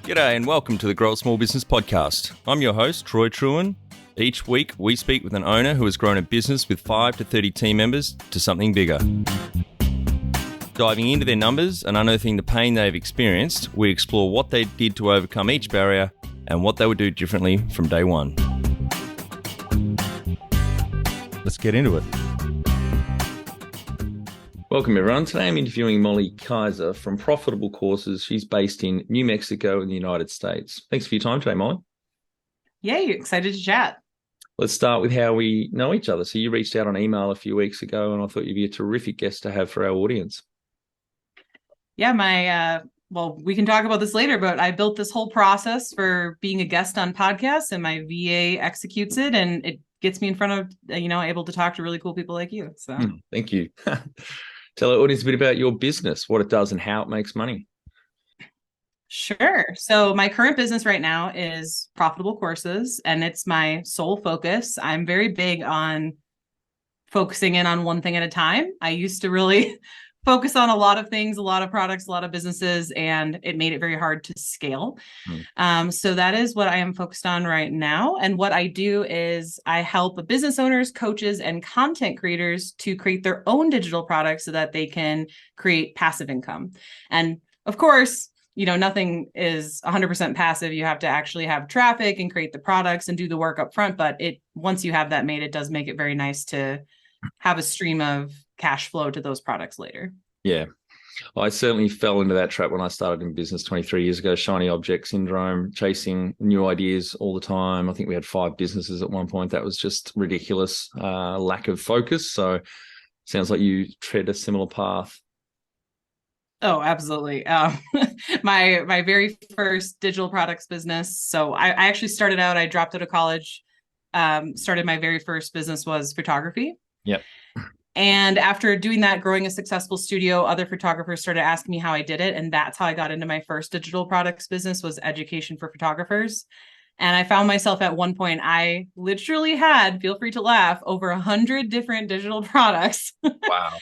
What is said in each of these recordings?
G'day and welcome to the Grow a Small Business Podcast. I'm your host, Troy Truen. Each week, we speak with an owner who has grown a business with 5 to 30 team members to something bigger. Diving into their numbers and unearthing the pain they've experienced, we explore what they did to overcome each barrier and what they would do differently from day one. Let's get into it. Welcome, everyone. Today I'm interviewing Molly Kaiser from Profitable Courses. She's based in New Mexico in the United States. Thanks for your time today, Molly. Yay, excited to chat. Let's start with how we know each other. So you reached out on email a few weeks ago, and I thought you'd be a terrific guest to have for our audience. Yeah, well, we can talk about this later, but I built this whole process for being a guest on podcasts, and my VA executes it, and it gets me in front of, able to talk to really cool people like you. So thank you. Tell our audience a bit about your business, what it does and how it makes money. Sure. So my current business right now is Profitable Courses, and it's my sole focus. I'm very big on focusing in on one thing at a time. I used to really focus on a lot of things, a lot of products, a lot of businesses, and it made it very hard to scale. So that is what I am focused on right now. And what I do is I help business owners, coaches, and content creators to create their own digital products so that they can create passive income. And of course, nothing is 100% passive. You have to actually have traffic and create the products and do the work up front. But once you have that made, it does make it very nice to have a stream of cash flow to those products later. Yeah. I certainly fell into that trap when I started in business 23 years ago, shiny object syndrome, chasing new ideas all the time. I think we had 5 businesses at one point. That was just ridiculous, lack of focus. So sounds like you tread a similar path. Oh, absolutely. My very first digital products business. So I actually started out, I dropped out of college, started my very first business was photography. Yep. And after doing that, growing a successful studio, other photographers started asking me how I did it. And that's how I got into my first digital products business, was education for photographers. And I found myself at one point, I literally had, feel free to laugh, over 100 different digital products. Wow.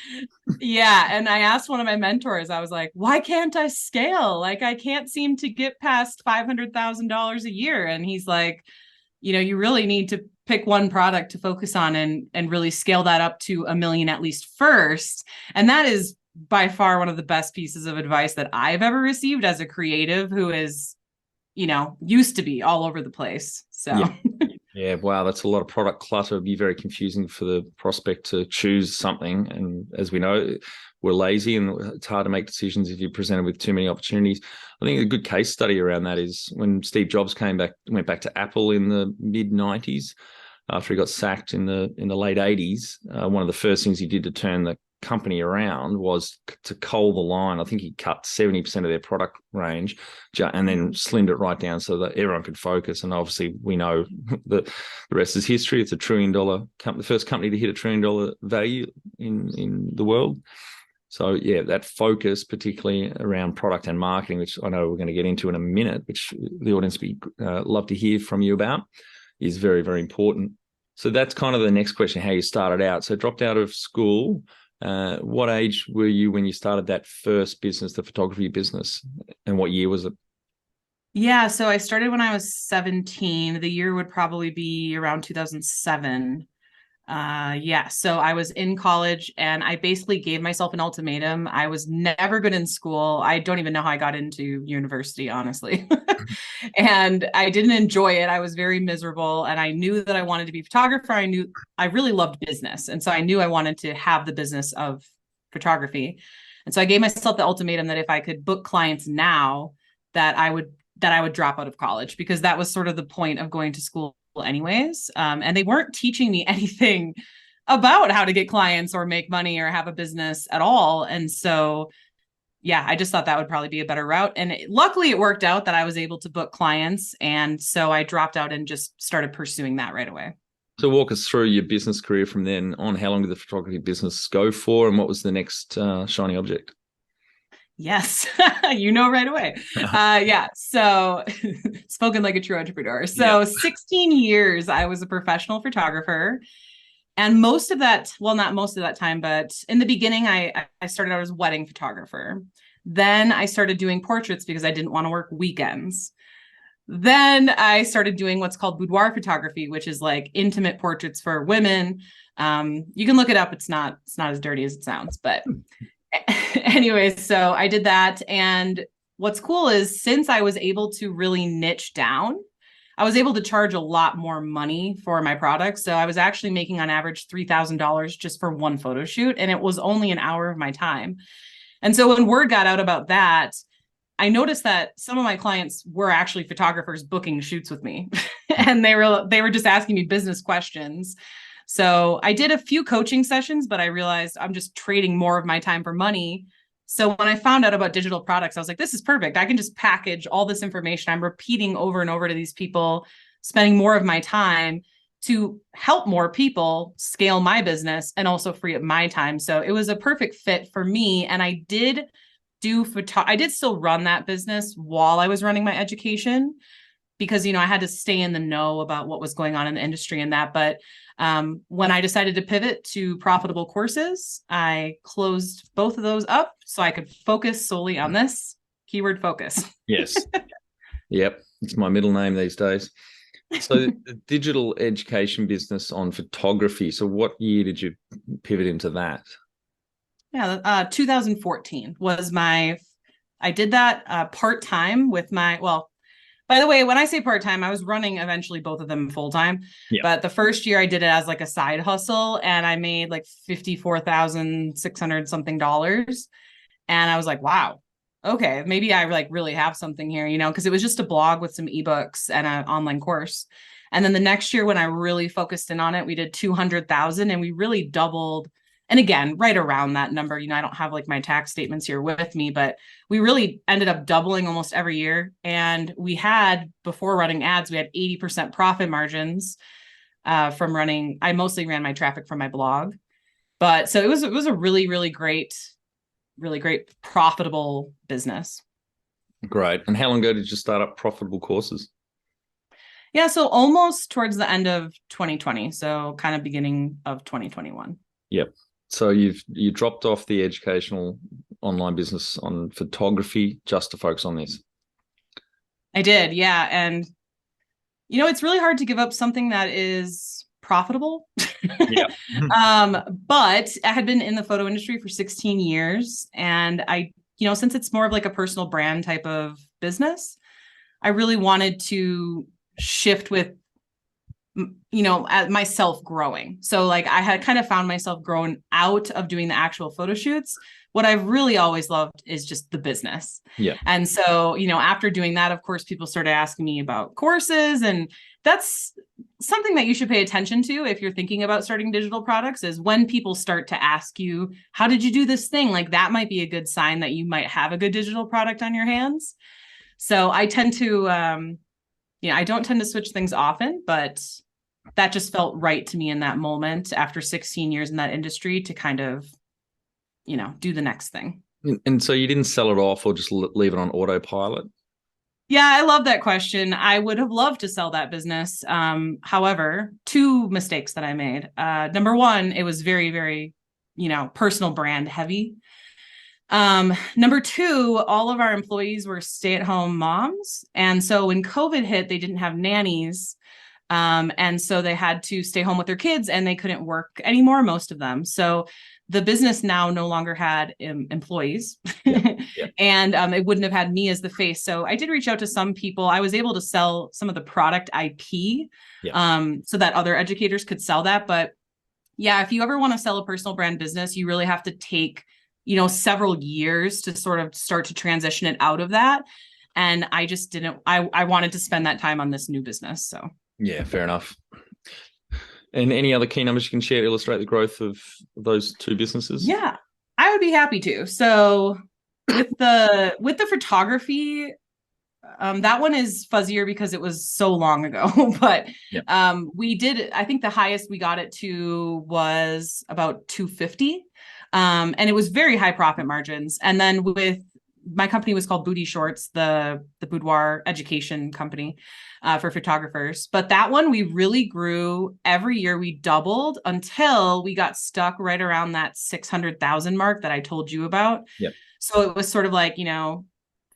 Yeah. And I asked one of my mentors, I was like, why can't I scale? Like, I can't seem to get past $500,000 a year. And he's like, you really need to pick one product to focus on and really scale that up to $1 million at least first. And that is by far one of the best pieces of advice that I've ever received as a creative who is, used to be all over the place. So yeah. Wow. That's a lot of product clutter. It'd be very confusing for the prospect to choose something. And as we know, we're lazy and it's hard to make decisions if you're presented with too many opportunities. I think a good case study around that is when Steve Jobs went back to Apple in the mid 90s after he got sacked in the late 80s. One of the first things he did to turn the company around was to cull the line. I think he cut 70% of their product range and then slimmed it right down so that everyone could focus. And obviously we know the rest is history. It's $1 trillion company, the first company to hit $1 trillion value in the world. So yeah, that focus, particularly around product and marketing, which I know we're going to get into in a minute, which the audience would love to hear from you about, is very, very important. So that's kind of the next question, how you started out. So dropped out of school. What age were you when you started that first business, the photography business, and what year was it? Yeah, so I started when I was 17. The year would probably be around 2007. So I was in college and I basically gave myself an ultimatum. I was never good in school. I don't even know how I got into university, honestly. And I didn't enjoy it. I was very miserable and I knew that I wanted to be a photographer. I really loved business. And so I knew I wanted to have the business of photography. And so I gave myself the ultimatum that if I could book clients now, that I would drop out of college, because that was sort of the point of going to school anyways. And they weren't teaching me anything about how to get clients or make money or have a business at all. And so, yeah, I just thought that would probably be a better route. And luckily it worked out that I was able to book clients. And so I dropped out and just started pursuing that right away. So walk us through your business career from then on. How long did the photography business go for? And what was the next shiny object? Yes, right away. So spoken like a true entrepreneur. So 16 years, I was a professional photographer. And most of that, well, not most of that time, but in the beginning, I started out as a wedding photographer. Then I started doing portraits because I didn't want to work weekends. Then I started doing what's called boudoir photography, which is like intimate portraits for women. You can look it up. It's not as dirty as it sounds, but anyways, so I did that. And what's cool is since I was able to really niche down, I was able to charge a lot more money for my products. So I was actually making on average $3,000 just for one photo shoot. And it was only an hour of my time. And so when word got out about that, I noticed that some of my clients were actually photographers booking shoots with me and they were just asking me business questions. So I did a few coaching sessions, but I realized I'm just trading more of my time for money. So when I found out about digital products, I was like, this is perfect. I can just package all this information I'm repeating over and over to these people, spending more of my time to help more people scale my business and also free up my time. So it was a perfect fit for me. And I did still run that business while I was running my education because, I had to stay in the know about what was going on in the industry and that. But when I decided to pivot to profitable courses, I closed both of those up so I could focus solely on this. Keyword focus. Yes. Yep. It's my middle name these days. So the digital education business on photography. So what year did you pivot into that? Yeah, 2014 was I did that part-time with by the way, when I say part-time, I was running eventually both of them full-time. Yeah. But the first year I did it as like a side hustle and I made like $54,600 something dollars. And I was like, wow, okay, maybe I like really have something here, because it was just a blog with some ebooks and an online course. And then the next year when I really focused in on it, we did 200,000 and we really doubled. And again, right around that number, I don't have like my tax statements here with me, but we really ended up doubling almost every year. And before running ads, we had 80% profit margins from running. I mostly ran my traffic from my blog, but so it was a really, really great profitable business. Great. And how long ago did you start up profitable courses? Yeah, so almost towards the end of 2020. So kind of beginning of 2021. Yep. So you dropped off the educational online business on photography just to focus on this. I did, yeah. And it's really hard to give up something that is profitable. Yeah. But I had been in the photo industry for 16 years. And I, since it's more of like a personal brand type of business, I really wanted to shift with myself growing. So like I had kind of found myself growing out of doing the actual photo shoots. What I've really always loved is just the business. Yeah. And so, after doing that, of course, people started asking me about courses, and that's something that you should pay attention to if you're thinking about starting digital products is when people start to ask you, how did you do this thing? Like that might be a good sign that you might have a good digital product on your hands. So I tend to, I don't tend to switch things often, but that just felt right to me in that moment after 16 years in that industry to kind of, do the next thing. And so you didn't sell it off or just leave it on autopilot? Yeah, I love that question. I would have loved to sell that business. However, two mistakes that I made. Number one, it was very, very, personal brand heavy. Number two, all of our employees were stay-at-home moms. And so when COVID hit, they didn't have nannies. And so they had to stay home with their kids and they couldn't work anymore, most of them. So the business now no longer had employees. Yeah. And it wouldn't have had me as the face. So I did reach out to some people. I was able to sell some of the product IP so that other educators could sell that. But yeah, if you ever want to sell a personal brand business, you really have to take, several years to sort of start to transition it out of that. And I just didn't, I wanted to spend that time on this new business. So. Yeah, fair enough. And any other key numbers you can share to illustrate the growth of those two businesses? Yeah, I would be happy to. So with the photography, that one is fuzzier because it was so long ago. But we did, I think the highest we got it to was about 250. And it was very high profit margins. And then with my company was called Boudie Shorts, the boudoir education company for photographers. But that one, we really grew every year. We doubled until we got stuck right around that 600,000 mark that I told you about. Yep. So it was sort of like,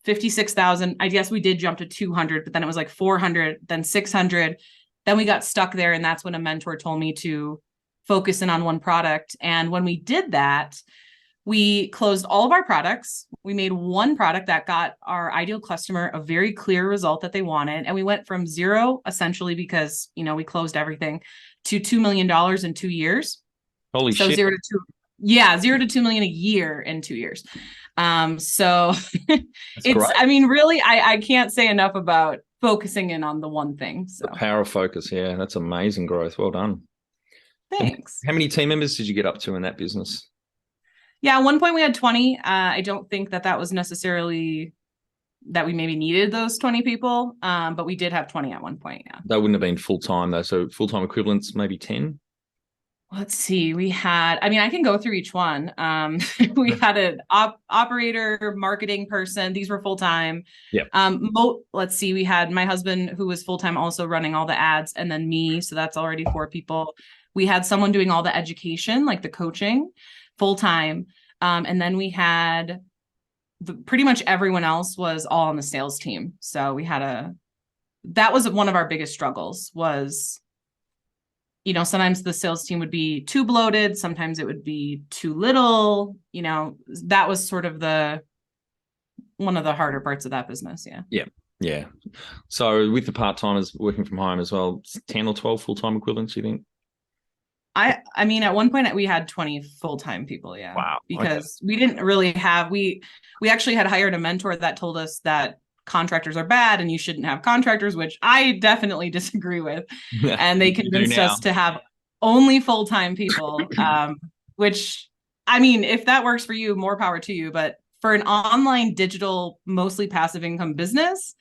56,000. I guess we did jump to 200, but then it was like 400, then 600. Then we got stuck there. And that's when a mentor told me to focus in on one product. And when we did that, we closed all of our products. We made one product that got our ideal customer a very clear result that they wanted. And we went from zero, essentially, because, we closed everything, to $2 million in 2 years. Holy so shit. 0 to 2. Yeah, 0 to 2 million a year in 2 years. So it's, great. Really, I can't say enough about focusing in on the one thing. So. The power of focus. Yeah, that's amazing growth. Well done. Thanks. How many team members did you get up to in that business? Yeah, at one point we had 20. I don't think that was necessarily that we maybe needed those 20 people, but we did have 20 at one point, yeah. That wouldn't have been full-time though, so full-time equivalents, maybe 10? Let's see, we had, I can go through each one. We had an operator, marketing person. These were full-time. Yep. Let's see, we had my husband who was full-time also running all the ads, and then me, so that's already 4 people. We had someone doing all the education, like the coaching, full-time. And then we had pretty much everyone else was all on the sales team. So we had that was one of our biggest struggles was, sometimes the sales team would be too bloated. Sometimes it would be too little, that was sort of one of the harder parts of that business. Yeah. Yeah. Yeah. So with the part-timers working from home as well, 10 or 12 full-time equivalents, you think? At one point we had 20 full-time people. Yeah. Wow. Because we didn't really have, we actually had hired a mentor that told us that contractors are bad and you shouldn't have contractors, which I definitely disagree with. And they convinced us to have only full-time people, which, if that works for you, more power to you. But for an online digital, mostly passive income business,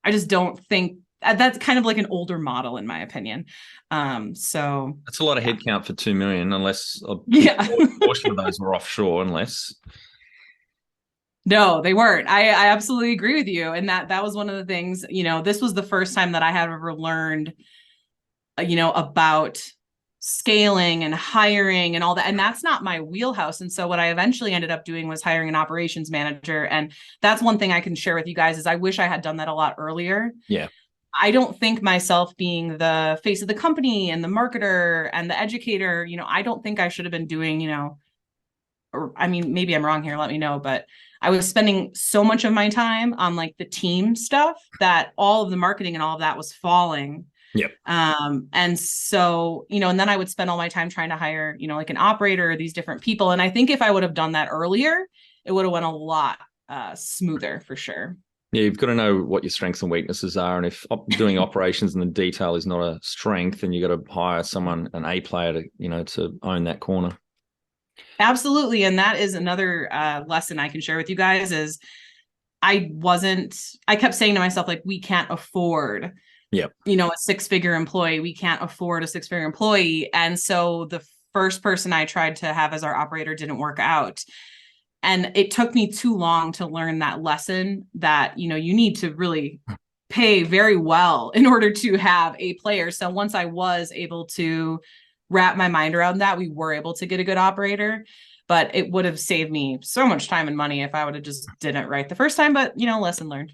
I just don't think that's kind of like an older model in my opinion. So that's a lot of headcount for 2 million, unless a portion of those were offshore, unless. No, they weren't. I absolutely agree with you. And that was one of the things, this was the first time that I had ever learned, about scaling and hiring and all that. And that's not my wheelhouse. And so what I eventually ended up doing was hiring an operations manager. And that's one thing I can share with you guys is I wish I had done that a lot earlier. Yeah. I don't think myself being the face of the company and the marketer and the educator, I don't think I should have been doing, maybe I'm wrong here, let me know, but I was spending so much of my time on like the team stuff that all of the marketing and all of that was falling. Yep. And so, and then I would spend all my time trying to hire, like an operator, these different people. And I think if I would have done that earlier, it would have went a lot smoother for sure. Yeah, you've got to know what your strengths and weaknesses are. And if doing operations in the detail is not a strength, then you got to hire someone, an A player to own that corner. Absolutely. And that is another lesson I can share with you guys is I kept saying to myself, like, we can't afford, a 6-figure employee. We can't afford a 6-figure employee. And so the first person I tried to have as our operator didn't work out. And it took me too long to learn that lesson that, you need to really pay very well in order to have a player. So once I was able to wrap my mind around that, we were able to get a good operator, but it would have saved me so much time and money if I would have just did it right the first time, but lesson learned.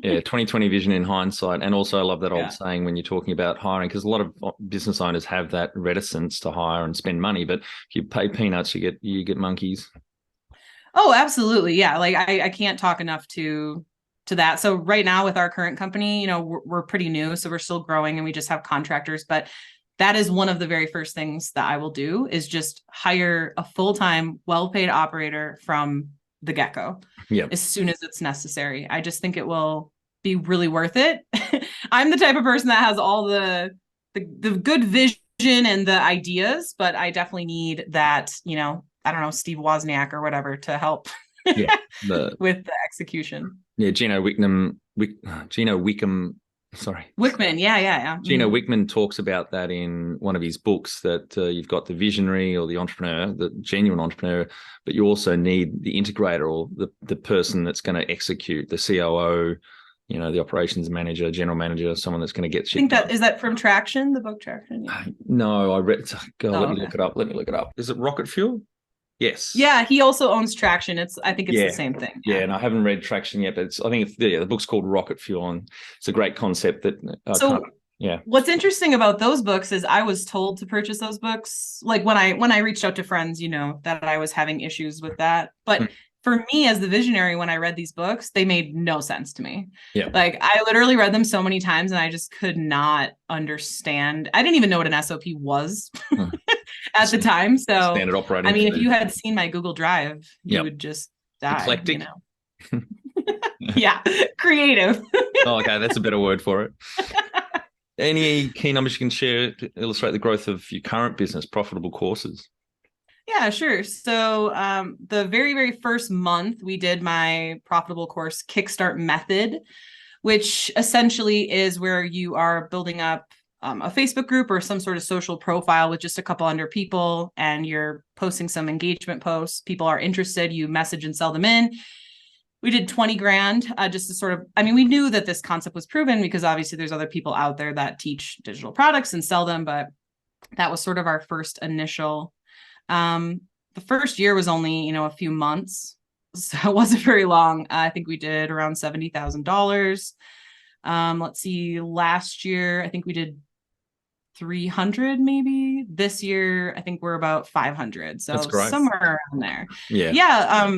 Yeah. 2020 vision in hindsight. And also I love that old saying when you're talking about hiring, because a lot of business owners have that reticence to hire and spend money, but if you pay peanuts, you get monkeys. Oh, absolutely. Yeah. Like I can't talk enough to that. So right now with our current company, we're pretty new, so we're still growing and we just have contractors, but that is one of the very first things that I will do is just hire a full-time, well-paid operator from the get-go as soon as it's necessary. I just think it will be really worth it. I'm the type of person that has all the good vision and the ideas, but I definitely need that, I don't know, Steve Wozniak or whatever to help with the execution. Yeah, Gino Wickman. Yeah. Gino Wickman talks about that in one of his books, that you've got the visionary or the entrepreneur, the genuine entrepreneur, but you also need the integrator or the person that's going to execute, the COO, the operations manager, general manager, someone that's going to get shit. Is that from Traction, the book Traction? Yeah. No, I read. Let me look it up. Is it Rocket Fuel? Yes. Yeah, he also owns Traction. I think it's Yeah. the same thing. Yeah, and I haven't read Traction yet, but I think the book's called Rocket Fuel, and it's a great concept that I So can't. Yeah. what's interesting about those books is I was told to purchase those books. Like when I reached out to friends, that I was having issues with that. But for me as the visionary, when I read these books, they made no sense to me. Yeah. Like I literally read them so many times and I just could not understand. I didn't even know what an SOP was at the time. So Standard operating. I mean, if you had seen my Google Drive, you would just die. Eclectic. Yeah, creative. Oh, okay, that's a better word for it. Any key numbers you can share to illustrate the growth of your current business, Profitable Courses? Yeah, sure. So the very, very first month we did my profitable course Kickstart Method, which essentially is where you are building up a Facebook group or some sort of social profile with just a couple hundred people, and you're posting some engagement posts. People are interested, you message and sell them in. We did 20 grand just to sort of, we knew that this concept was proven because obviously there's other people out there that teach digital products and sell them, but that was sort of our first initial. The first year was only, a few months, so it wasn't very long. I think we did around $70,000. Let's see, last year, I think we did 300 maybe. This year, I think we're about 500. So somewhere around there. Yeah.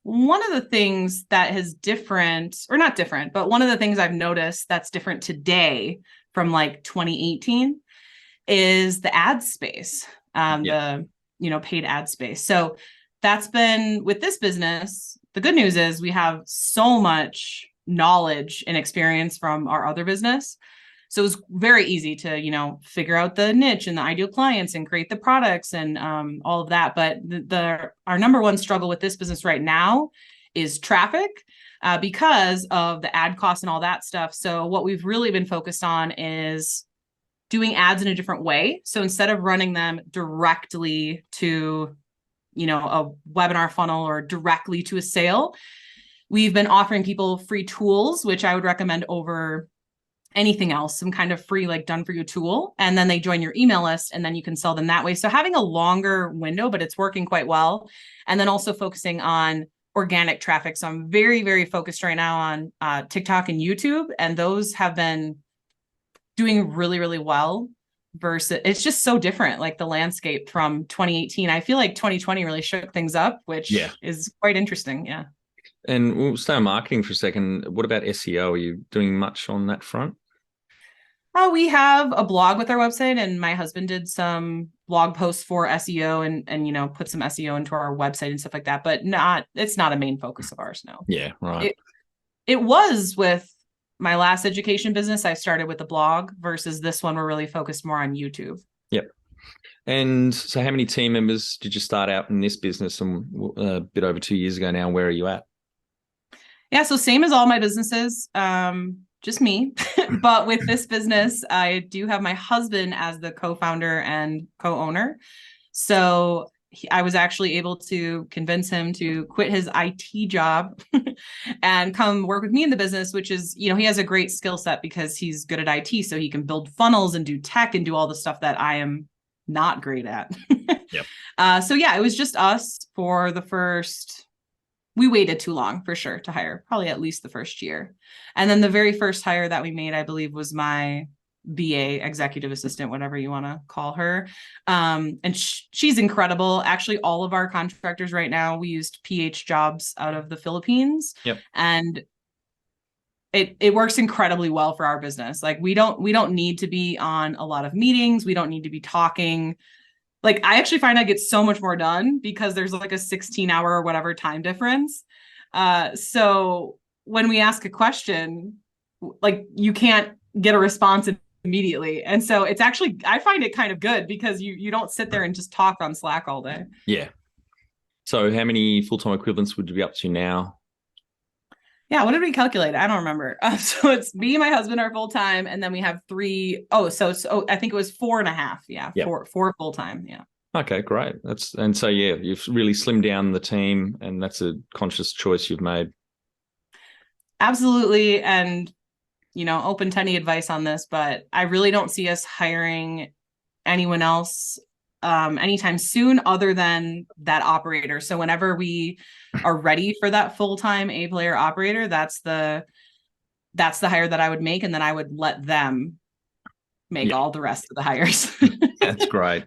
One of the things that is different, or not different, but one of the things I've noticed that's different today from like 2018 is the ad space, the paid ad space. So that's been with this business. The good news is we have so much knowledge and experience from our other business. So it was very easy to, figure out the niche and the ideal clients and create the products and all of that. But our number one struggle with this business right now is traffic because of the ad costs and all that stuff. So what we've really been focused on is doing ads in a different way. So instead of running them directly to, a webinar funnel or directly to a sale, we've been offering people free tools, which I would recommend over anything else, some kind of free, like done for you tool. And then they join your email list and then you can sell them that way. So having a longer window, but it's working quite well. And then also focusing on organic traffic. So I'm very, very focused right now on TikTok and YouTube. And those have been doing really, really well versus it's just so different, like the landscape from 2018. I feel like 2020 really shook things up, which is quite interesting. Yeah. And we'll stay on marketing for a second. What about SEO? Are you doing much on that front? We have a blog with our website, and my husband did some blog posts for SEO and put some SEO into our website and stuff like that, but it's not a main focus of ours. No. Yeah. Right. It was with my last education business. I started with the blog versus this one. We're really focused more on YouTube. Yep. And so how many team members did you start out in this business and a bit over 2 years ago now? Where are you at? Yeah. So same as all my businesses, just me. But with this business, I do have my husband as the co-founder and co-owner. So I was actually able to convince him to quit his IT job and come work with me in the business, which is, he has a great skill set because he's good at IT. So he can build funnels and do tech and do all the stuff that I am not great at. Yep. So yeah, it was just us for the first. We waited too long for sure to hire, probably at least the first year. And then the very first hire that we made, I believe, was my BA, executive assistant, whatever you want to call her. And she's incredible. Actually, all of our contractors right now, we used PH jobs out of the Philippines. Yep. And it works incredibly well for our business. Like we don't need to be on a lot of meetings. We don't need to be talking. Like I actually find I get so much more done because there's like a 16-hour or whatever time difference. So when we ask a question, like you can't get a response immediately. And so it's actually, I find it kind of good because you don't sit there and just talk on Slack all day. Yeah. So how many full-time equivalents would you be up to now? Yeah, what did we calculate? I don't remember. So it's me and my husband are full-time, and then we have three. I think it was 4.5. Yeah, yep. four full-time. Yeah. Okay, great. You've really slimmed down the team, and that's a conscious choice you've made. Absolutely. And, open to any advice on this, but I really don't see us hiring anyone else anytime soon, other than that operator. So whenever we are ready for that full-time A-player operator, that's the hire that I would make. And then I would let them make all the rest of the hires. That's great.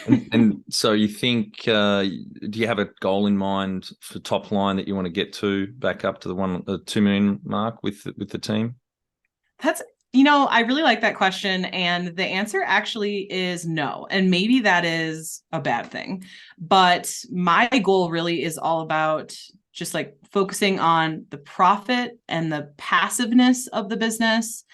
And so you think, do you have a goal in mind for top line that you want to get to back up to the 2 million mark with the team? That's, I really like that question. And the answer actually is no. And maybe that is a bad thing. But my goal really is all about just like focusing on the profit and the passiveness of the business.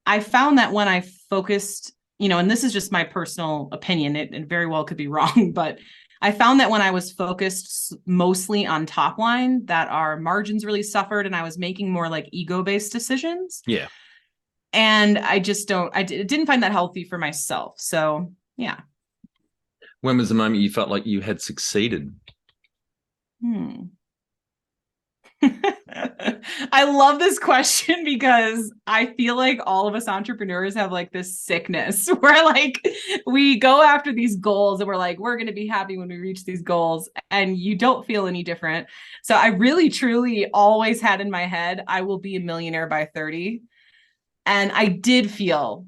I found that when I focused, and this is just my personal opinion, it very well could be wrong, but I found that when I was focused mostly on top line, that our margins really suffered and I was making more like ego-based decisions. Yeah. And I didn't find that healthy for myself. So, yeah. When was the moment you felt like you had succeeded? I love this question because I feel like all of us entrepreneurs have like this sickness where like we go after these goals and we're like, we're going to be happy when we reach these goals, and you don't feel any different. So I really, truly always had in my head, I will be a millionaire by 30. And I did feel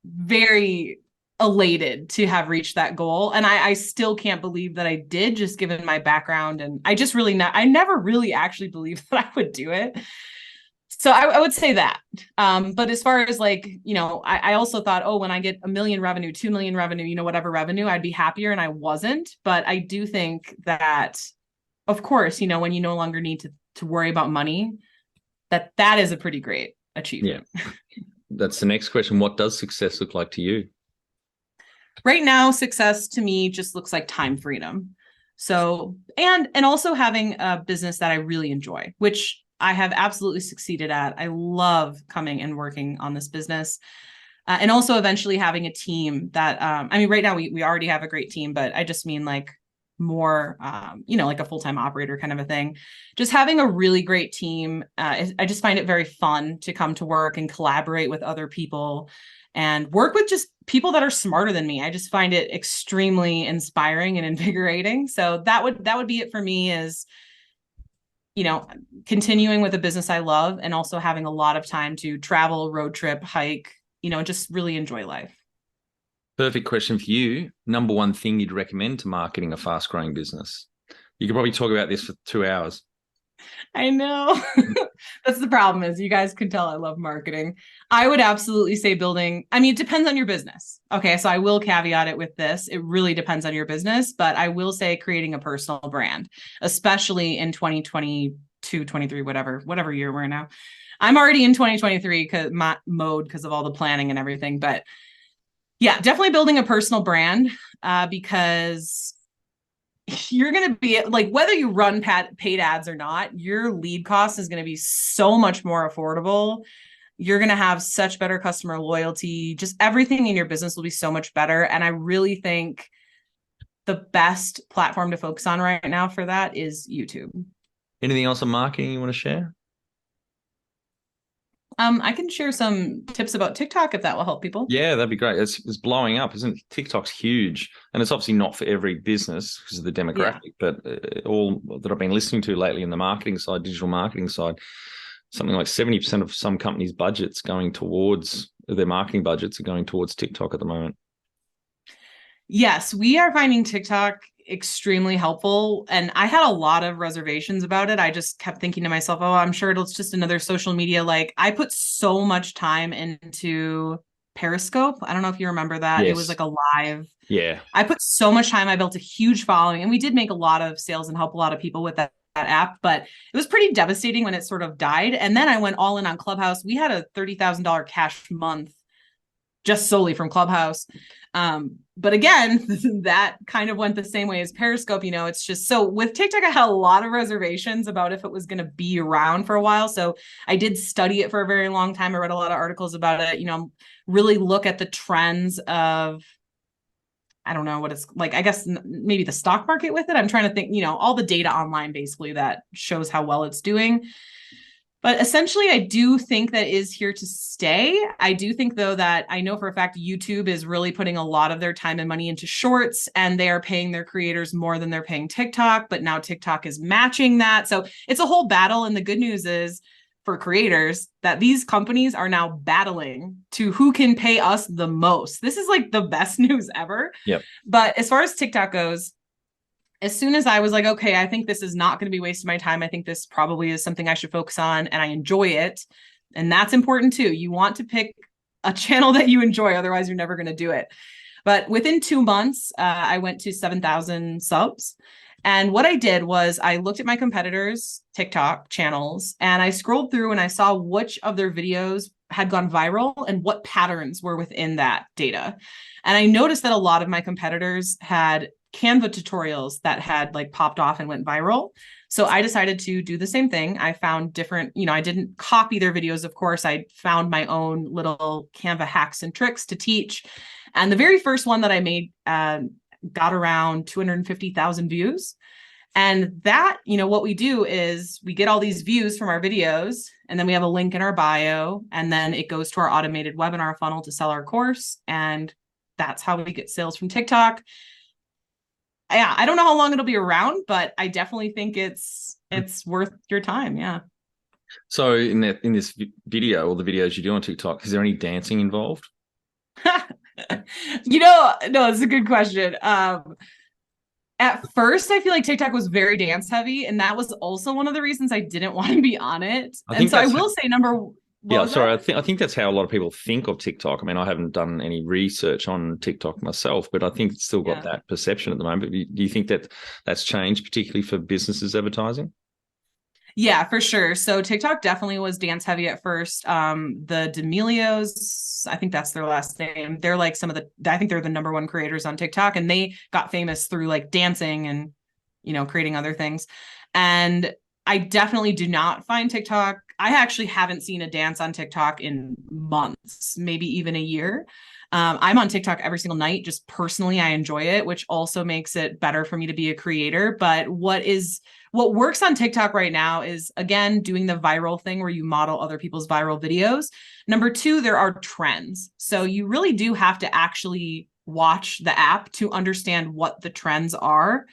very elated to have reached that goal. And I still can't believe that I did, just given my background. And I just really I never really actually believed that I would do it. So I would say that. But as far as like, I also thought, oh, when I get 1 million revenue, 2 million revenue, whatever revenue, I'd be happier. And I wasn't. But I do think that, of course, when you no longer need to worry about money, that is a pretty great achievement. Yeah. That's the next question. What does success look like to you? Right now, success to me just looks like time freedom. So, and also having a business that I really enjoy, which I have absolutely succeeded at. I love coming and working on this business. And also eventually having a team that, right now we already have a great team, but I just mean like more, like a full-time operator kind of a thing. Just having a really great team. I just find it very fun to come to work and collaborate with other people and work with just people that are smarter than me. I just find it extremely inspiring and invigorating. So that would be it for me, is, continuing with a business I love and also having a lot of time to travel, road trip, hike, just really enjoy life. Perfect question for you. Number one thing you'd recommend to marketing a fast-growing business? You could probably talk about this for 2 hours. I know. That's the problem, is you guys can tell I love marketing. I would absolutely say building, it depends on your business. Okay, so I will caveat it with this. It really depends on your business, but I will say creating a personal brand, especially in 2022, 23, whatever year we're in now. I'm already in 2023 because of all the planning and everything. But yeah, definitely building a personal brand, because you're going to be like, whether you run paid ads or not, your lead cost is going to be so much more affordable. You're going to have such better customer loyalty. Just everything in your business will be so much better. And I really think the best platform to focus on right now for that is YouTube. Anything else on marketing you want to share? I can share some tips about TikTok if that will help people. Yeah, that'd be great. It's blowing up, isn't it? TikTok's huge, and it's obviously not for every business because of the demographic. Yeah. But all that I've been listening to lately in the marketing side, digital marketing side, something like 70% of some companies' budgets going towards their marketing budgets are going towards TikTok at the moment. Yes, we are finding TikTok extremely helpful. And I had a lot of reservations about it. I just kept thinking to myself, oh, I'm sure it's just another social media. Like, I put so much time into Periscope. I don't know if you remember that. Yes. It was like a live. Yeah. I put so much time. I built a huge following, and we did make a lot of sales and help a lot of people with that app, but it was pretty devastating when it sort of died. And then I went all in on Clubhouse. We had a $30,000 cash month just solely from Clubhouse. But again, that kind of went the same way as Periscope. It's just, so with TikTok, I had a lot of reservations about if it was going to be around for a while. So I did study it for a very long time. I read a lot of articles about it, really look at the trends of, I don't know what it's like, I guess maybe the stock market with it. I'm trying to think, all the data online basically that shows how well it's doing. But essentially, I do think that is here to stay. I do think, though, that I know for a fact YouTube is really putting a lot of their time and money into shorts, and they are paying their creators more than they're paying TikTok. But now TikTok is matching that. So it's a whole battle. And the good news is for creators that these companies are now battling to who can pay us the most. This is like the best news ever. Yep. But as far as TikTok goes, as soon as I was like, okay, I think this is not going to be wasting my time. I think this probably is something I should focus on and I enjoy it. And that's important too. You want to pick a channel that you enjoy. Otherwise, you're never going to do it. But within 2 months, I went to 7,000 subs. And what I did was I looked at my competitors' TikTok channels and I scrolled through and I saw which of their videos had gone viral and what patterns were within that data. And I noticed that a lot of my competitors had Canva tutorials that had like popped off and went viral. So I decided to do the same thing. I found different, I didn't copy their videos. Of course, I found my own little Canva hacks and tricks to teach. And the very first one that I made got around 250,000 views. And that, what we do is we get all these views from our videos and then we have a link in our bio and then it goes to our automated webinar funnel to sell our course. And that's how we get sales from TikTok. Yeah, I don't know how long it'll be around, but I definitely think it's worth your time. Yeah. So in this video or the videos you do on TikTok, is there any dancing involved? No, it's a good question. At first, I feel like TikTok was very dance heavy, and that was also one of the reasons I didn't want to be on it. And so I will say I think that's how a lot of people think of TikTok. I mean, I haven't done any research on TikTok myself, but I think it's still got that perception at the moment. Do you think that that's changed, particularly for businesses advertising? Yeah, for sure. So TikTok definitely was dance heavy at first. The D'Amelios, I think that's their last name. They're like I think they're the number one creators on TikTok, and they got famous through like dancing and, creating other things. And I definitely do not find TikTok. I actually haven't seen a dance on TikTok in months, maybe even a year. I'm on TikTok every single night. Just personally, I enjoy it, which also makes it better for me to be a creator. But what works on TikTok right now is, again, doing the viral thing where you model other people's viral videos. Number 2, there are trends. So you really do have to actually watch the app to understand what the trends are.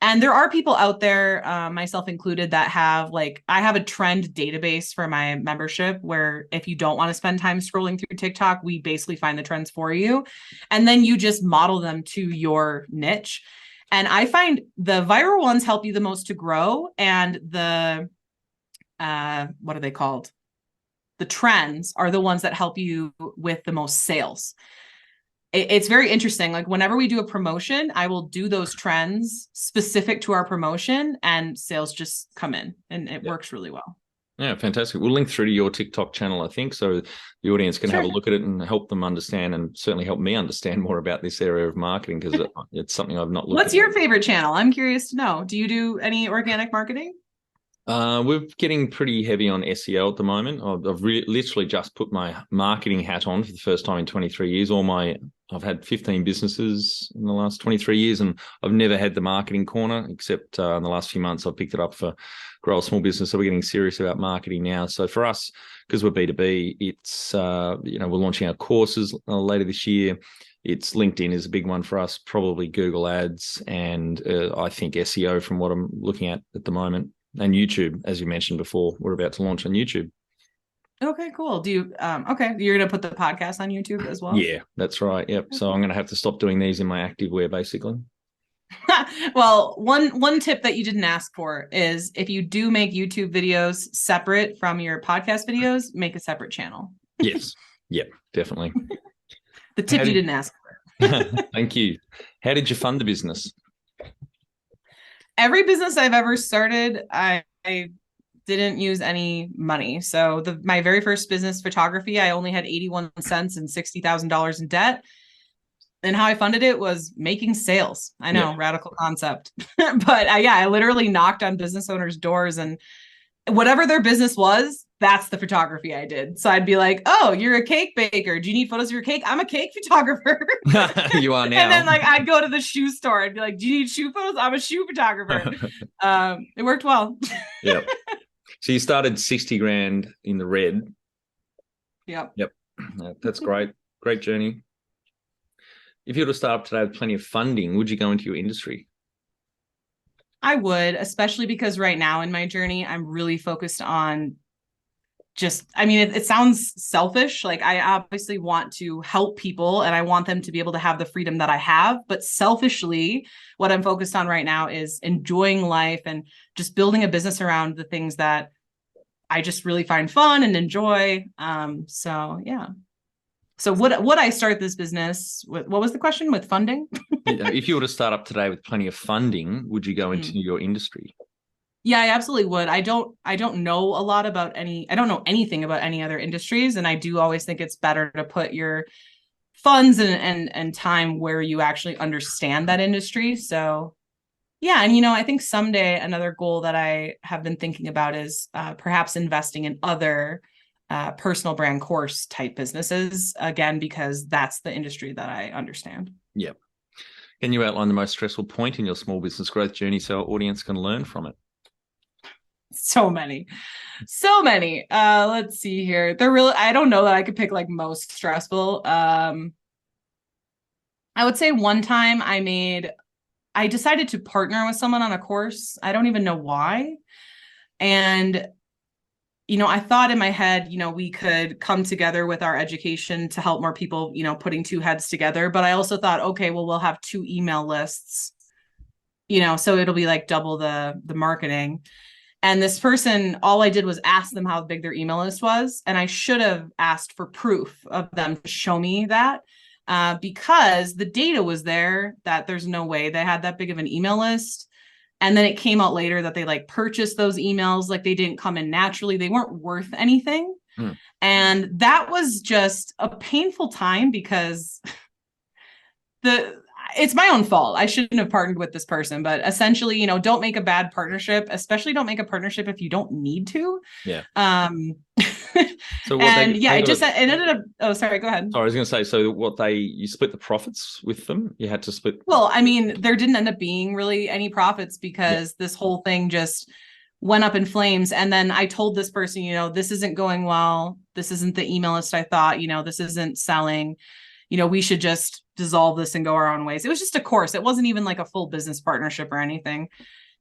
And there are people out there, myself included, that have I have a trend database for my membership where if you don't want to spend time scrolling through TikTok, we basically find the trends for you. And then you just model them to your niche. And I find the viral ones help you the most to grow. And the, what are they called? The trends are the ones that help you with the most sales. It's very interesting. Like whenever we do a promotion, I will do those trends specific to our promotion and sales just come in and it works really well. Yeah, fantastic. We'll link through to your TikTok channel, I think, so the audience can have a look at it and help them understand and certainly help me understand more about this area of marketing because it's something I've not looked at. What's your favorite channel? I'm curious to know. Do you do any organic marketing? We're getting pretty heavy on SEO at the moment. I've literally just put my marketing hat on for the first time in 23 years. I've had 15 businesses in the last 23 years, and I've never had the marketing corner except in the last few months. I've picked it up for Grow a Small Business. So we're getting serious about marketing now. So for us, because we're B2B, it's, we're launching our courses later this year. It's LinkedIn is a big one for us, probably Google Ads, and I think SEO from what I'm looking at the moment. And YouTube, as you mentioned before, we're about to launch on YouTube. Okay, cool. Do you, you're going to put the podcast on YouTube as well? Yeah, that's right. Yep. Okay. So I'm going to have to stop doing these in my activewear, basically. Well, one tip that you didn't ask for is if you do make YouTube videos separate from your podcast videos, make a separate channel. Yes. Yep, definitely. The tip you didn't ask for. Thank you. How did you fund the business? Every business I've ever started, I didn't use any money. So my very first business, photography, I only had 81 cents and $60,000 in debt. And how I funded it was making sales. I know, radical concept. But I literally knocked on business owners' doors, and whatever their business was, that's the photography I did. So I'd be like, oh, you're a cake baker. Do you need photos of your cake? I'm a cake photographer. You are now. And then I'd go to the shoe store. I'd be like, do you need shoe photos? I'm a shoe photographer. It worked well. Yep. So you started 60 grand in the red. Yep. Yep. That's great. Great journey. If you were to start up today with plenty of funding, would you go into your industry? I would, especially because right now in my journey, I'm really focused on it sounds selfish. Like I obviously want to help people and I want them to be able to have the freedom that I have. But selfishly, what I'm focused on right now is enjoying life and just building a business around the things that I just really find fun and enjoy. So yeah. So would I start this business with, what was the question, with funding? If you were to start up today with plenty of funding, would you go into your industry? Yeah, I absolutely would. I don't know a lot about I don't know anything about any other industries. And I do always think it's better to put your funds and time where you actually understand that industry. So yeah. And, I think someday another goal that I have been thinking about is perhaps investing in other personal brand course type businesses, again, because that's the industry that I understand. Yeah. Can you outline the most stressful point in your small business growth journey so our audience can learn from it? So many. Let's see here. I don't know that I could pick like most stressful. I would say one time I decided to partner with someone on a course. I don't even know why. And, I thought in my head, we could come together with our education to help more people, putting two heads together. But I also thought, okay, well, we'll have 2 email lists, so it'll be like double the marketing. And this person, all I did was ask them how big their email list was. And I should have asked for proof of them to show me that because the data was there that there's no way they had that big of an email list. And then it came out later that they like purchased those emails. Like they didn't come in naturally. They weren't worth anything. And that was just a painful time because it's my own fault. I shouldn't have partnered with this person, but essentially, don't make a bad partnership, especially don't make a partnership if you don't need to. Yeah. So it ended up, oh, sorry, go ahead. Sorry, I was going to say, so you split the profits with them? You had to split. Well, I mean, there didn't end up being really any profits because this whole thing just went up in flames. And then I told this person, this isn't going well. This isn't the email list I thought, this isn't selling. We should just dissolve this and go our own ways. It was just a course. It wasn't even like a full business partnership or anything.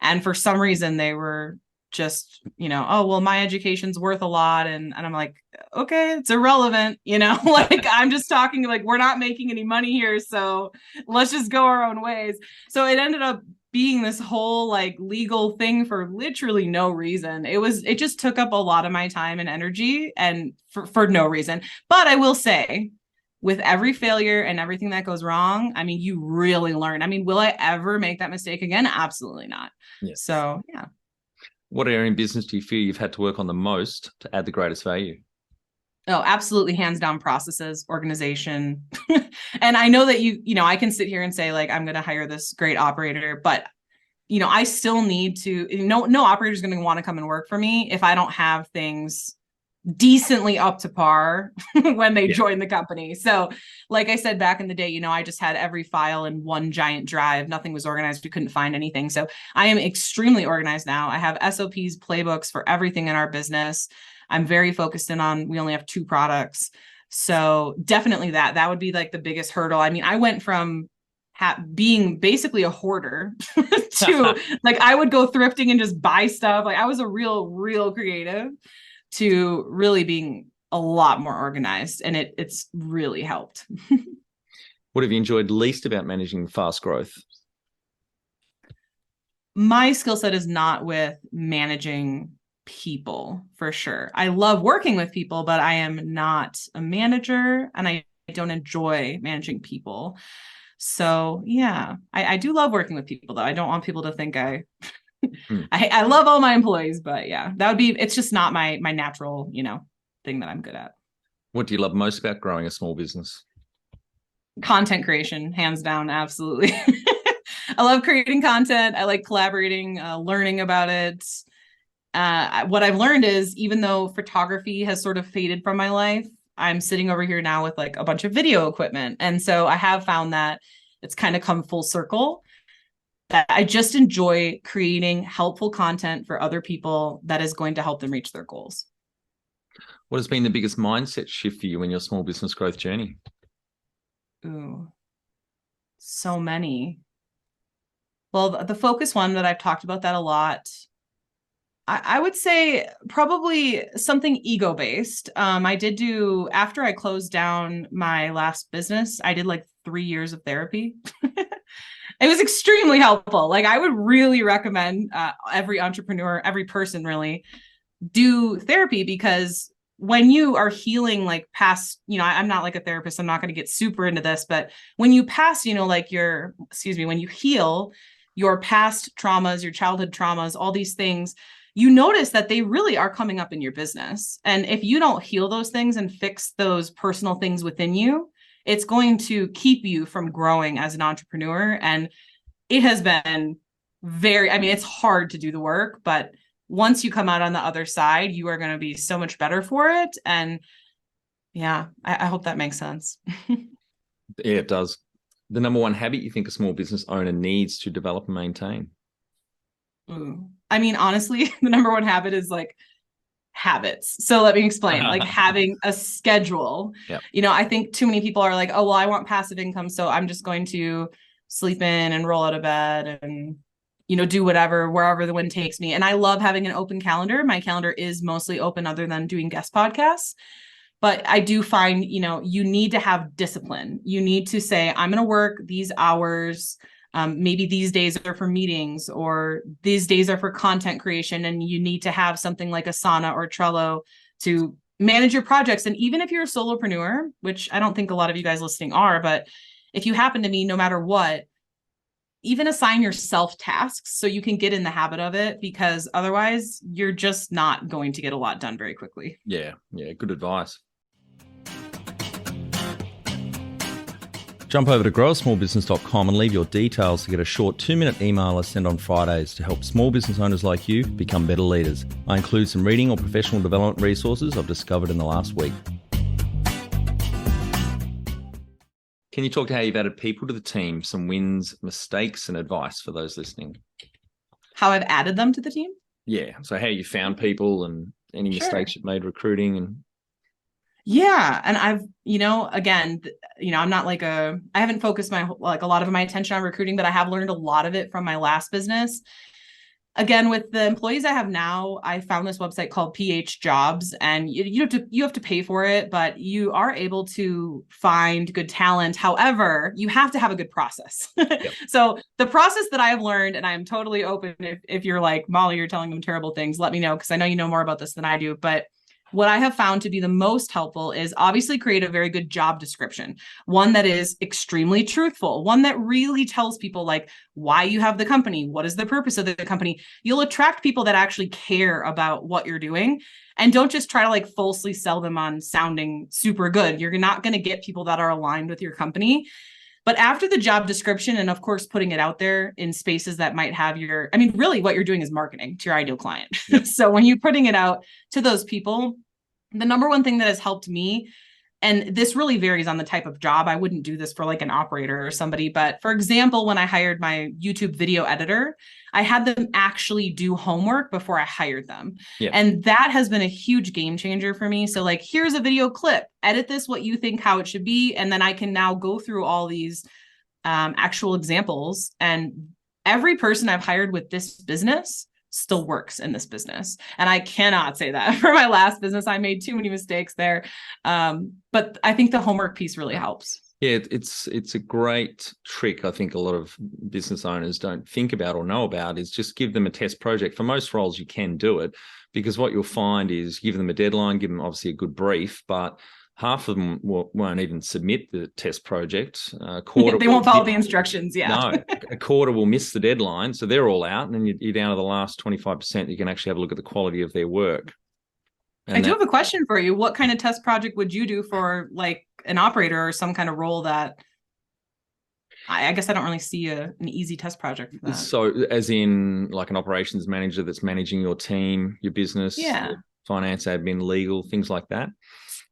And for some reason they were just, oh, well, my education's worth a lot. And I'm like, okay, it's irrelevant, like I'm just talking like, we're not making any money here. So let's just go our own ways. So it ended up being this whole like legal thing for literally no reason. It just took up a lot of my time and energy and for no reason. But I will say, with every failure and everything that goes wrong, I mean, you really learn. I mean, will I ever make that mistake again? Absolutely not. Yes. So, yeah. What area in business do you feel you've had to work on the most to add the greatest value? Oh, absolutely. Hands down, processes, organization. And I know that I can sit here and say like, I'm going to hire this great operator, but I still need to, no operator is going to want to come and work for me if I don't have things decently up to par when they join the company. So like I said, back in the day, I just had every file in one giant drive. Nothing was organized. We couldn't find anything. So I am extremely organized now. I have SOPs, playbooks for everything in our business. I'm very focused in on, we only have 2 products. So definitely that would be like the biggest hurdle. I mean, I went from being basically a hoarder to like, I would go thrifting and just buy stuff. Like I was a real creative to really being a lot more organized, and it's really helped. What have you enjoyed least about managing fast growth? My skill set is not with managing people, for sure. I love working with people, but I am not a manager and I don't enjoy managing people. So yeah, I do love working with people though. I don't want people to think I love all my employees, but yeah, it's just not my natural, thing that I'm good at. What do you love most about growing a small business? Content creation, hands down. Absolutely. I love creating content. I like collaborating, learning about it. What I've learned is even though photography has sort of faded from my life, I'm sitting over here now with like a bunch of video equipment. And so I have found that it's kind of come full circle. that I just enjoy creating helpful content for other people that is going to help them reach their goals. What has been the biggest mindset shift for you in your small business growth journey? Ooh, so many. Well, the focus one that I've talked about that a lot. I would say probably something ego-based. I did do, after I closed down my last business, I did like 3 years of therapy. It was extremely helpful. Like I would really recommend every entrepreneur, every person really do therapy, because when you are healing like past, I'm not like a therapist, I'm not going to get super into this, but when you pass, like when you heal your past traumas, your childhood traumas, all these things, you notice that they really are coming up in your business. And if you don't heal those things and fix those personal things within you, it's going to keep you from growing as an entrepreneur. And it has been it's hard to do the work, but once you come out on the other side, you are going to be so much better for it. And yeah, I hope that makes sense. Yeah, it does. The number one habit you think a small business owner needs to develop and maintain? Ooh. I mean, honestly, the number one habit is like habits. So let me explain, like having a schedule. Yep. I think too many people are like, oh, well, I want passive income, so I'm just going to sleep in and roll out of bed and, do whatever, wherever the wind takes me. And I love having an open calendar. My calendar is mostly open other than doing guest podcasts. But I do find, you need to have discipline. You need to say, I'm going to work these hours. Maybe these days are for meetings, or these days are for content creation. And you need to have something like Asana or Trello to manage your projects. And even if you're a solopreneur, which I don't think a lot of you guys listening are, but if you happen to be, no matter what, even assign yourself tasks so you can get in the habit of it, because otherwise you're just not going to get a lot done very quickly. Yeah. Good advice. Jump over to growasmallbusiness.com and leave your details to get a short 2-minute email I send on Fridays to help small business owners like you become better leaders. I include some reading or professional development resources I've discovered in the last week. Can you talk to how you've added people to the team, some wins, mistakes, and advice for those listening? How I've added them to the team? Yeah. So how you found people and any mistakes you've made recruiting and... Yeah. And I've, again, I'm not like I haven't focused a lot of my attention on recruiting, but I have learned a lot of it from my last business. Again, with the employees I have now, I found this website called PH Jobs, and you have to pay for it, but you are able to find good talent. However, you have to have a good process. Yep. So the process that I have learned, and I am totally open if you're like, Molly, you're telling them terrible things, let me know, because I know you know more about this than I do. But what I have found to be the most helpful is obviously create a very good job description, one that is extremely truthful, one that really tells people like why you have the company, what is the purpose of the company. You'll attract people that actually care about what you're doing, and don't just try to like falsely sell them on sounding super good. You're not going to get people that are aligned with your company. But after the job description, and of course, putting it out there in spaces that might have really what you're doing is marketing to your ideal client. Yep. So when you're putting it out to those people, the number one thing that has helped me, and this really varies on the type of job, I wouldn't do this for like an operator or somebody, but for example, when I hired my YouTube video editor, I had them actually do homework before I hired them. Yeah. And that has been a huge game changer for me. So like, here's a video clip, edit this what you think how it should be. And then I can now go through all these actual examples. And every person I've hired with this business still works in this business. And I cannot say that for my last business. I made too many mistakes there. But I think the homework piece really helps. Yeah, it's a great trick. I think a lot of business owners don't think about or know about is just give them a test project. For most roles, you can do it, because what you'll find is give them a deadline, give them obviously a good brief, but half of them won't even submit the test project. They won't follow the instructions. Yeah. No, a quarter will miss the deadline. So they're all out. And then you're down to the last 25%. You can actually have a look at the quality of their work. And I do have a question for you. What kind of test project would you do for like an operator or some kind of role that I guess I don't really see an easy test project for that. So as in like an operations manager that's managing your team, your business, your finance, admin, legal, things like that.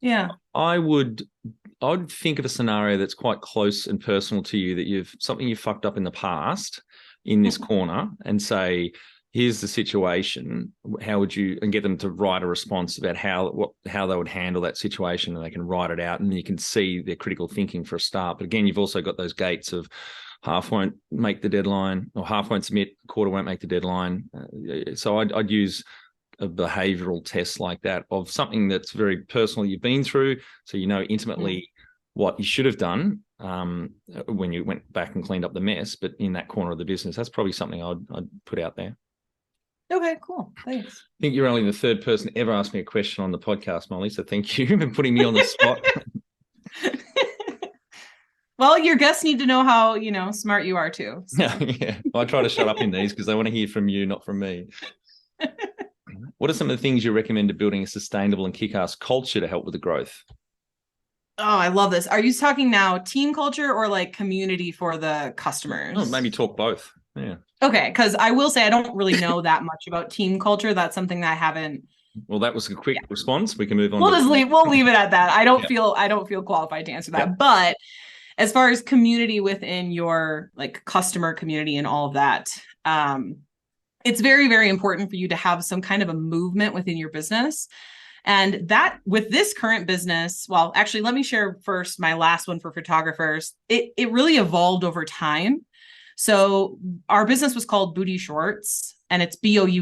Yeah. I would think of a scenario that's quite close and personal to you, that you've fucked up in the past, in this corner and say, here's the situation. How would you, and get them to write a response about how they would handle that situation, and they can write it out, and you can see their critical thinking for a start. But again, you've also got those gates of half won't make the deadline, or half won't submit, quarter won't make the deadline. So I'd use a behavioral test like that of something that's very personal you've been through, so you know intimately what you should have done when you went back and cleaned up the mess, but in that corner of the business. That's probably something I'd put out there. Okay, cool. Thanks. I think you're only the third person ever asked me a question on the podcast, Molly, so thank you for putting me on the spot. Well, your guests need to know how, smart you are too. So. Yeah. I try to shut up in these because they want to hear from you, not from me. What are some of the things you recommend to building a sustainable and kick-ass culture to help with the growth? Oh, I love this. Are you talking now team culture or like community for the customers? Oh, maybe talk both. Yeah. Okay, because I will say I don't really know that much about team culture. That's something that I haven't. Well, that was a quick response. We can move on. We'll leave it at that. I don't feel qualified to answer that. Yeah. But as far as community within your like customer community and all of that, it's very, very important for you to have some kind of a movement within your business. And that with this current business, well, actually, let me share first my last one for photographers. It really evolved over time. So our business was called Boudie Shorts, and it's Boudie.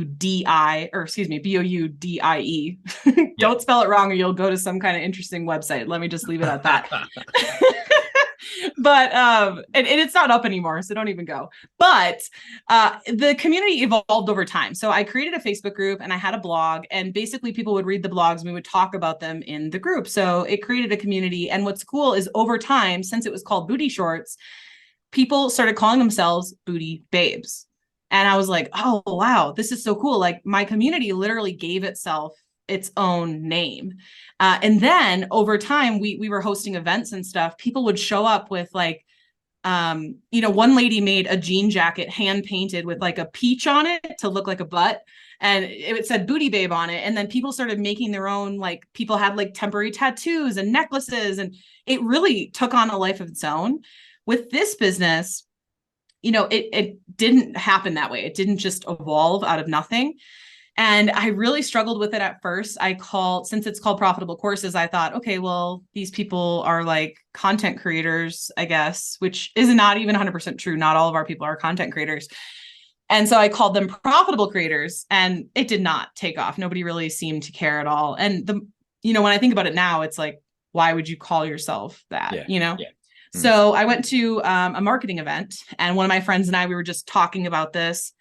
Don't spell it wrong or you'll go to some kind of interesting website. Let me just leave it at that. But and it's not up anymore, so don't even go. But the community evolved over time. So I created a Facebook group and I had a blog, and basically people would read the blogs and we would talk about them in the group. So it created a community. And what's cool is over time, since it was called Boudie Shorts, people started calling themselves Boudie Babes. And I was like, oh, wow, this is so cool. Like my community literally gave itself its own name. And then over time, we were hosting events and stuff. People would show up with like, one lady made a jean jacket hand painted with like a peach on it to look like a butt. And it said Boudie Babe on it. And then people started making their own, like people had like temporary tattoos and necklaces. And it really took on a life of its own. With this business, it didn't happen that way. It didn't just evolve out of nothing. And I really struggled with it at first. Since it's called Profitable Courses, I thought, okay, well, these people are like content creators, I guess, which is not even 100% true. Not all of our people are content creators. And so I called them Profitable Creators, and it did not take off. Nobody really seemed to care at all. And when I think about it now, it's like, why would you call yourself that? Yeah. So I went to a marketing event, and one of my friends and I, we were just talking about this.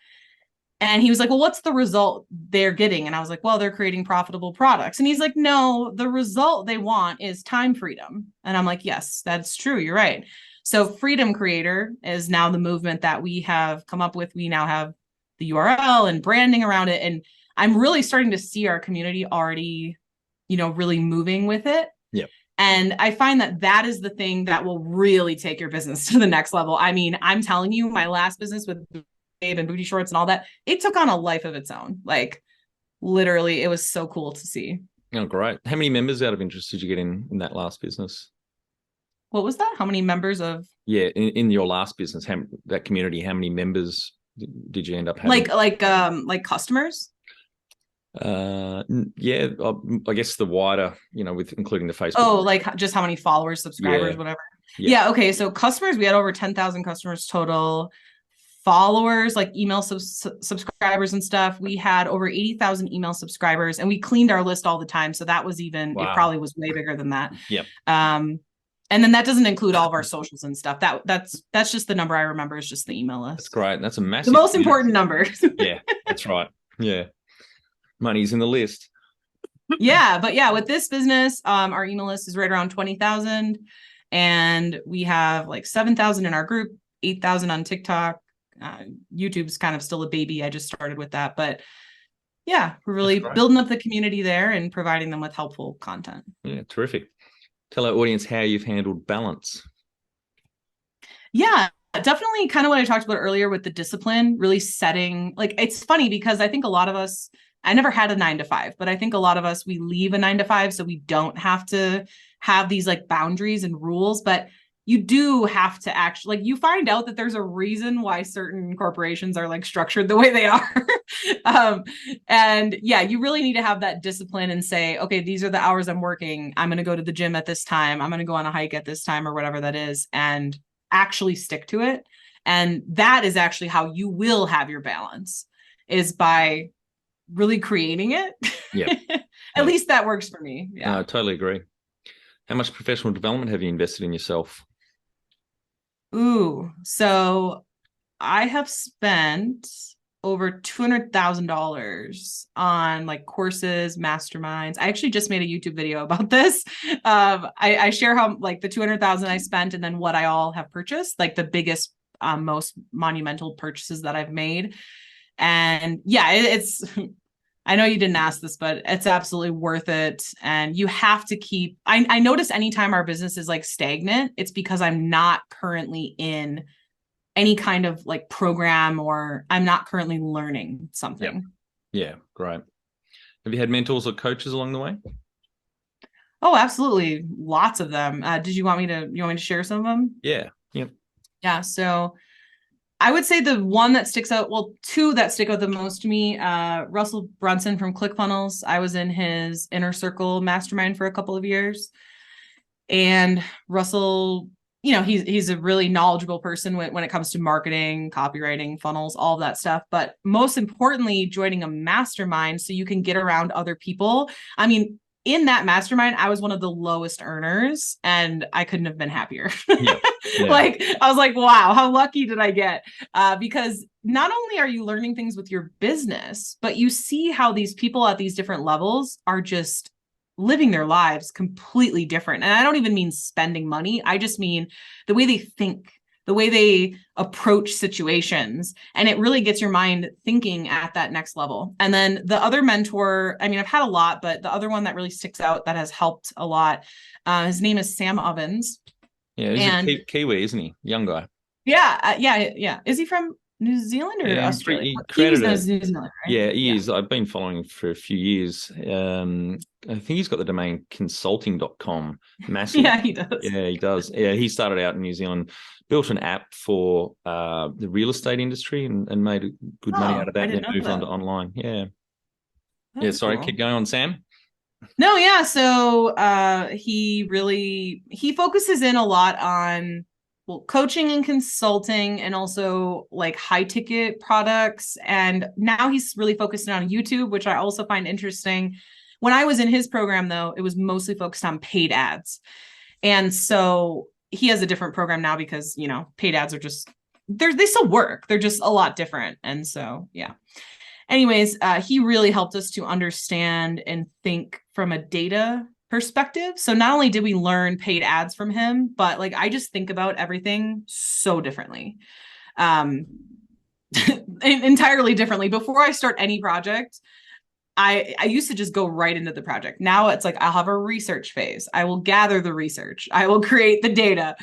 And he was like, well, what's the result they're getting? And I was like, well, they're creating profitable products. And he's like, no, the result they want is time freedom. And I'm like, yes, that's true. You're right. So Freedom Creator is now the movement that we have come up with. We now have the URL and branding around it. And I'm really starting to see our community already, really moving with it. Yeah. And I find that is the thing that will really take your business to the next level. I mean, I'm telling you, my last business with Babe and Boudie Shorts and all that, it took on a life of its own. Like literally, it was so cool to see. Oh, great. How many members out of interest did you get in that last business? What was that? How many members of? Yeah, in your last business, that community, how many members did you end up having? Like customers? I guess the wider, with including the Facebook. Oh, like just how many followers, subscribers, whatever. Yeah. Okay. So customers, we had over 10,000 customers total. Followers, like email subscribers and stuff, we had over 80,000 email subscribers, and we cleaned our list all the time. So that was even, It probably was way bigger than that. Yep. And then that doesn't include all of our socials and stuff. That's just the number I remember is just the email list. That's great. That's a massive. The most important number. Yeah, that's right. Yeah. Money's in the list. Yeah. But yeah, with this business, our email list is right around 20,000, and we have like 7,000 in our group, 8,000 on TikTok. YouTube's kind of still a baby. I just started with that, but yeah, we're really building up the community there and providing them with helpful content. Yeah, terrific. Tell our audience how you've handled balance. Yeah, definitely kind of what I talked about earlier with the discipline, really setting, like, it's funny because I think a lot of us, I never had a 9-to-5, but I think a lot of us, we leave a 9-to-5 so we don't have to have these like boundaries and rules. But you do have to actually, like, you find out that there's a reason why certain corporations are like structured the way they are. And yeah, you really need to have that discipline and say, okay, these are the hours I'm working. I'm going to go to the gym at this time. I'm going to go on a hike at this time, or whatever that is, and actually stick to it. And that is actually how you will have your balance, is by really creating it. Yeah. At least that works for me. Yeah. I totally agree. How much professional development have you invested in yourself? Ooh, so I have spent over $200,000 on like courses, masterminds. I actually just made a YouTube video about this. I share how like the 200,000 I spent, and then what I all have purchased, like the biggest, most monumental purchases that I've made. And yeah, it's, I know you didn't ask this, but it's absolutely worth it. And you have to keep, I notice anytime our business is like stagnant, it's because I'm not currently in any kind of like program, or I'm not currently learning something. Yeah, great. Have you had mentors or coaches along the way? Oh, absolutely. Lots of them. Did you want me to share some of them? Yeah. Yep. Yeah. So I would say the one that sticks out, well, two that stick out the most to me, Russell Brunson from ClickFunnels. I was in his inner circle mastermind for a couple of years. And Russell, he's a really knowledgeable person when it comes to marketing, copywriting, funnels, all of that stuff. But most importantly, joining a mastermind so you can get around other people. I mean, in that mastermind, I was one of the lowest earners, and I couldn't have been happier. Yeah. Like, I was like, wow, how lucky did I get? Because not only are you learning things with your business, but you see how these people at these different levels are just living their lives completely different. And I don't even mean spending money. I just mean the way they think, the way they approach situations. And it really gets your mind thinking at that next level. And then the other mentor, I mean, I've had a lot, but the other one that really sticks out that has helped a lot, his name is Sam Ovens. Yeah, he's a Kiwi, isn't he? Young guy. Yeah, yeah. Is he from New Zealand or Australia? He created New Zealand, right? Yeah, he is. I've been following him for a few years. I think he's got the domain consulting.com. Massive. Yeah, he does. Yeah, he does. Yeah, he started out in New Zealand, built an app for the real estate industry, and made good money out of that, and then moved on to online. Yeah. That's sorry, cool. Keep going on, Sam. No, yeah. So he focuses in a lot on coaching and consulting, and also like high ticket products. And now he's really focusing on YouTube, which I also find interesting. When I was in his program, though, it was mostly focused on paid ads. And so he has a different program now because, paid ads are just, they still work. They're just a lot different. And so, yeah. Anyways, he really helped us to understand and think from a data perspective. So not only did we learn paid ads from him, but like, I just think about everything so differently, entirely differently. Before I start any project, I used to just go right into the project. Now it's like, I'll have a research phase. I will gather the research. I will create the data.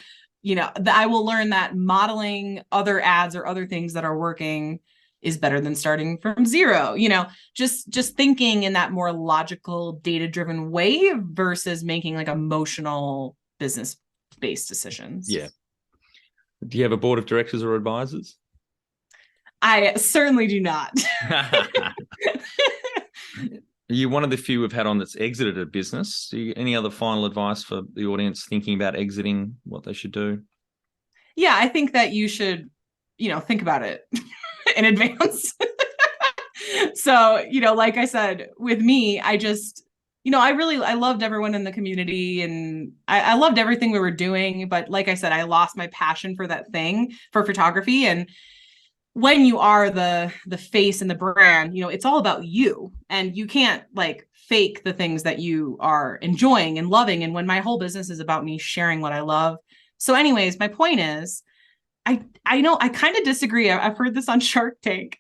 I will learn that modeling other ads or other things that are working is better than starting from zero. Just thinking in that more logical, data-driven way versus making like emotional business-based decisions. Yeah. Do you have a board of directors or advisors? I certainly do not. Are you one of the few we've had on that's exited a business? Any other final advice for the audience thinking about exiting, what they should do? Yeah, I think that you should, think about it in advance. So, like I said, with me, I just, I loved everyone in the community, and I loved everything we were doing. But like I said, I lost my passion for that thing, for photography. And when you are the face and the brand, it's all about you, and you can't like fake the things that you are enjoying and loving. And when my whole business is about me sharing what I love. So anyways, my point is, I know I kind of disagree. I've heard this on Shark Tank.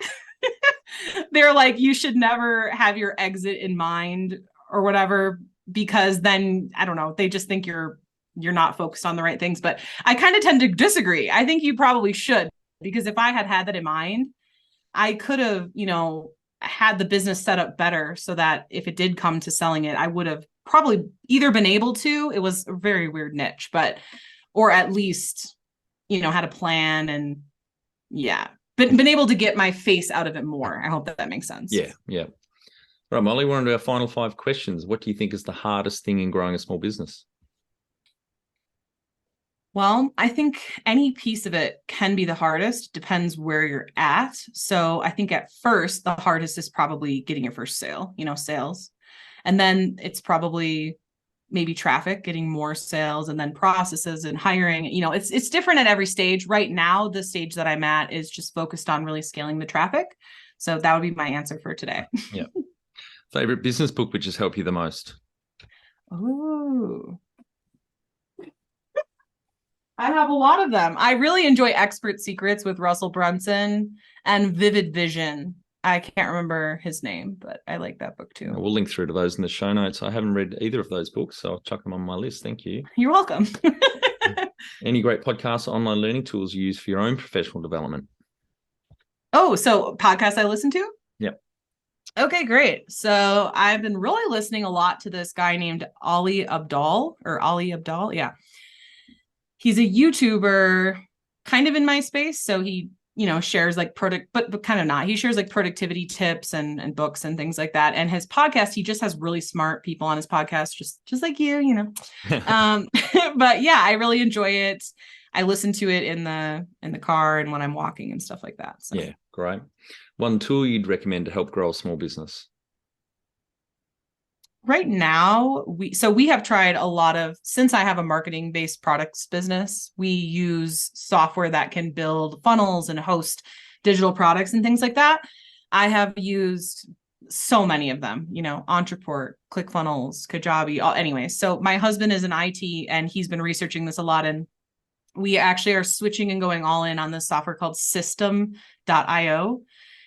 They're like, you should never have your exit in mind or whatever, because then, I don't know, they just think you're not focused on the right things. But I kind of tend to disagree. I think you probably should, because if I had that in mind, I could have, had the business set up better so that if it did come to selling it, I would have probably either been able to, it was a very weird niche, or at least, had a plan and been able to get my face out of it more. I hope that makes sense. Yeah. Right, Molly, we're on to our final 5 questions. What do you think is the hardest thing in growing a small business? Well, I think any piece of it can be the hardest, depends where you're at. So I think at first, the hardest is probably getting your first sale, sales. And then it's probably maybe traffic, getting more sales, and then processes and hiring. It's different at every stage. Right now, the stage that I'm at is just focused on really scaling the traffic. So that would be my answer for today. Yeah. Favorite business book which has helped you the most? Oh, I have a lot of them. I really enjoy Expert Secrets with Russell Brunson and Vivid Vision. I can't remember his name, but I like that book too. We'll link through to those in the show notes. I haven't read either of those books, so I'll chuck them on my list. Thank you. You're welcome. Any great podcasts or online learning tools you use for your own professional development? Oh, so podcasts I listen to? Yep. Okay, great. So I've been really listening a lot to this guy named Ali Abdaal. Yeah. He's a YouTuber kind of in my space. So he, shares like but kind of not. He shares like productivity tips and books and things like that. And his podcast, he just has really smart people on his podcast, just like you. But yeah, I really enjoy it. I listen to it in the car and when I'm walking and stuff like that. So. Yeah, great. One tool you'd recommend to help grow a small business? Right now, we have tried a lot of, since I have a marketing-based products business, we use software that can build funnels and host digital products and things like that. I have used so many of them, Entreport, ClickFunnels, Kajabi, anyway. So my husband is in IT and he's been researching this a lot. And we actually are switching and going all in on this software called System.io.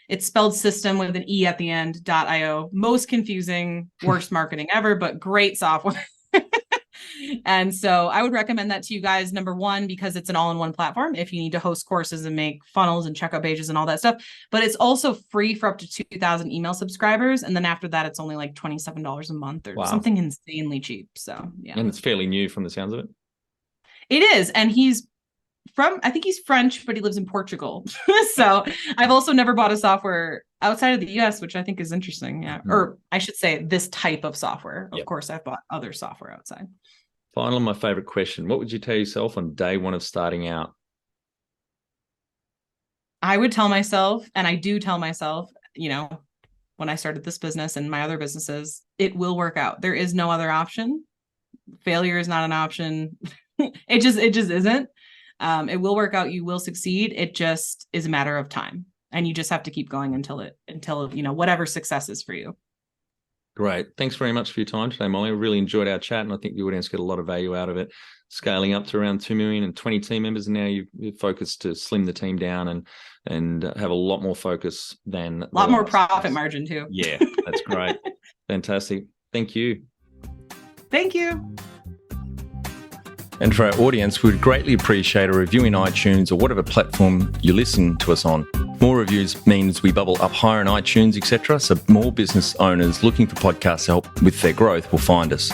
It's spelled system with an E at the end, .io. Most confusing, worst marketing ever, but great software. And so I would recommend that to you guys, number one, because it's an all-in-one platform if you need to host courses and make funnels and checkout pages and all that stuff. But it's also free for up to 2,000 email subscribers. And then after that, it's only like $27 a month or something insanely cheap. So yeah. And it's fairly new from the sounds of it. It is. And I think he's French, but he lives in Portugal. So I've also never bought a software outside of the US, which I think is interesting. Yeah. Mm-hmm. Or I should say this type of software. Of course, I've bought other software outside. Finally, my favorite question. What would you tell yourself on day one of starting out? I would tell myself, and I do tell myself, when I started this business and my other businesses, it will work out. There is no other option. Failure is not an option. It just isn't. It will work out. You will succeed. It just is a matter of time. And you just have to keep going until whatever success is for you. Great. Thanks very much for your time today, Molly. I really enjoyed our chat and I think the audience get a lot of value out of it. Scaling up to around 2 million and 20 team members. And now you've focused to slim the team down and have a lot more focus than... A lot more profit margin too. Yeah, that's great. Fantastic. Thank you. Thank you. And for our audience, we would greatly appreciate a review in iTunes or whatever platform you listen to us on. More reviews means we bubble up higher in iTunes, etc. So more business owners looking for podcast help with their growth will find us.